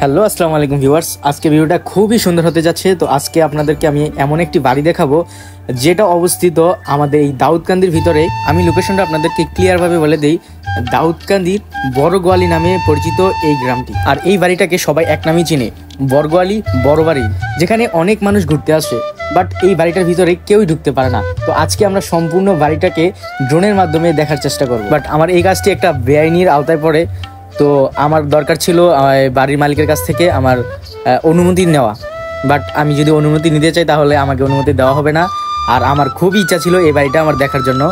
Hello আসসালামু আলাইকুম viewers, আজকে ভিডিওটা খুবই সুন্দর হতে যাচ্ছে। তো আজকে আপনাদেরকে আমি এমন একটি বাড়ি দেখাবো যেটা অবস্থিত আমাদের এই দাউদকান্দির ভিতরে। আমি লোকেশনটা আপনাদেরকে ক্লিয়ারভাবে বলে দিই। দাউদকান্দির বড়গোয়ালি নামে পরিচিত এই গ্রামটি, আর এই বাড়িটাকে সবাই এক নামেই চিনে, বড়গোয়ালি বড় বাড়ি, যেখানে অনেক মানুষ ঘুরতে আসে, বাট এই বাড়িটার ভিতরে কেউই ঢুকতে পারে না। তো আজকে আমরা সম্পূর্ণ বাড়িটাকে ড্রোনের মাধ্যমে দেখার চেষ্টা করব, বাট আমার এই কাজটি একটা বেআইনির আওতায় পড়ে। তো আমার দরকার ছিল বাড়ির মালিকের কাছ থেকে আমার অনুমতি নেওয়া, বাট আমি যদি অনুমতি নিতে চাই তাহলে আমাকে অনুমতি দেওয়া হবে না। আর আমার খুবই ইচ্ছা ছিল এই বাড়িটা আমার দেখার জন্য,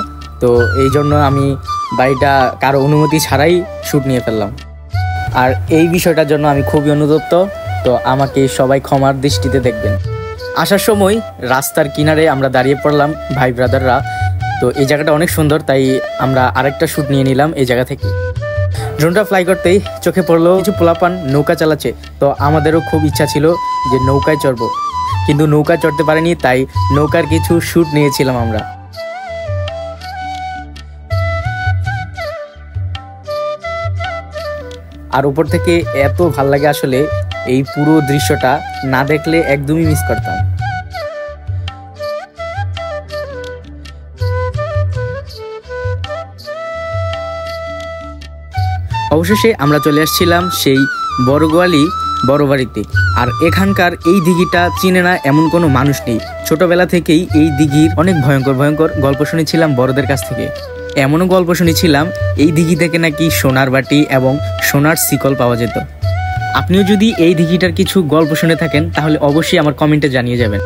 তো এই জন্য আমি বাড়িটা কারো অনুমতি ছাড়াই শ্যুট নিয়ে ফেললাম। আর এই বিষয়টার জন্য আমি খুবই অনুতপ্ত, তো আমাকে সবাই ক্ষমার দৃষ্টিতে দেখবেন। আসার সময় রাস্তার কিনারে আমরা দাঁড়িয়ে পড়লাম ভাই ব্রাদাররা। তো এই জায়গাটা অনেক সুন্দর, তাই আমরা আরেকটা শ্যুট নিয়ে নিলাম এই জায়গা থেকে। ড্রোনটা ফ্লাই করতেই চোখে পড়লো কিছু পোলাপান নৌকা চালাচ্ছে। তো আমাদেরও খুব ইচ্ছা ছিল যে নৌকায় চড়বো, কিন্তু নৌকায় চড়তে পারিনি, তাই নৌকার কিছু শ্যুট নিয়েছিলাম আমরা। আর উপর থেকে এত ভাল লাগে, আসলে এই পুরো দৃশ্যটা না দেখলে একদমই মিস করতাম। অবশেষে আমরা চলে আসছিলাম সেই বড়গোয়ালি বড় বাড়িতে। আর এখানকার এই দিঘিটা চিনে না এমন কোনো মানুষ নেই। ছোটবেলা থেকেই এই দিঘির অনেক ভয়ঙ্কর ভয়ঙ্কর গল্প শুনেছিলাম বড়দের কাছ থেকে। এমনও গল্প শুনেছিলাম এই দিঘি থেকে নাকি সোনার বাটি এবং সোনার শিকল পাওয়া যেত। আপনিও যদি এই দিঘিটার কিছু গল্প শুনে থাকেন তাহলে অবশ্যই আমার কমেন্টে জানিয়ে যাবেন।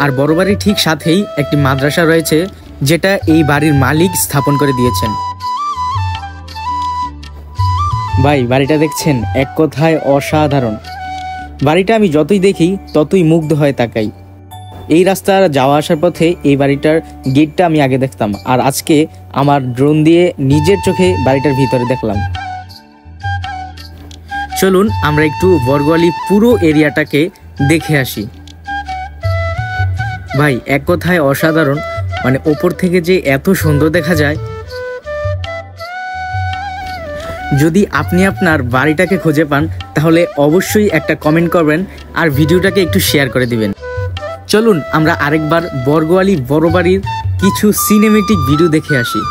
আর বড় বাড়ির ঠিক সাথেই একটি মাদ্রাসা রয়েছে, যেটা এই বাড়ির মালিক স্থাপন করে দিয়েছেন। ভাই বাড়িটা দেখছেন, এক কথায় অসাধারণ। বাড়িটা আমি যতই দেখি ততই মুগ্ধ হয়ে তাকাই। এই রাস্তার যাওয়া আসার পথে এই বাড়িটার গেটটা আমি আগে দেখতাম, আর আজকে আমার ড্রোন দিয়ে নিজের চোখে বাড়িটার ভিতরে দেখলাম। চলুন আমরা একটু বড়গোয়ালি পুরো এরিয়াটাকে দেখে আসি। ভাই এক কথায় অসাধারণ, মানে ওপর থেকে যে এত সুন্দর দেখা যায়। যদি আপনি আপনার বাড়িটাকে খুঁজে পান তাহলে অবশ্যই একটা কমেন্ট করবেন আর ভিডিওটাকে একটু শেয়ার করে দিবেন। চলুন আমরা আরেকবার বড়গোয়ালি বড় বাড়ির কিছু সিনেমেটিক ভিডিও দেখে আসি।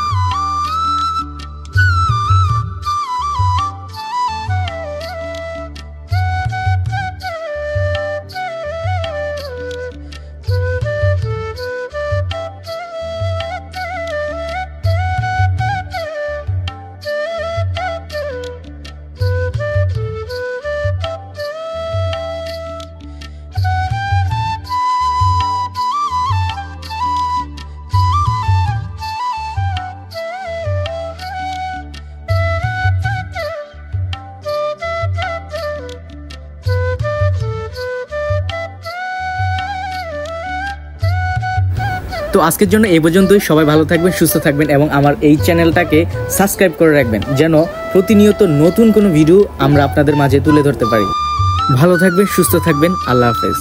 তো আজকের জন্য এই পর্যন্তই। সবাই ভালো থাকবেন, সুস্থ থাকবেন এবং আমার এই চ্যানেলটাকে সাবস্ক্রাইব করে রাখবেন, যেন প্রতিনিয়ত নতুন কোনো ভিডিও আমরা আপনাদের মাঝে তুলে ধরতে পারি। ভালো থাকবেন, সুস্থ থাকবেন। আল্লাহ হাফেজ।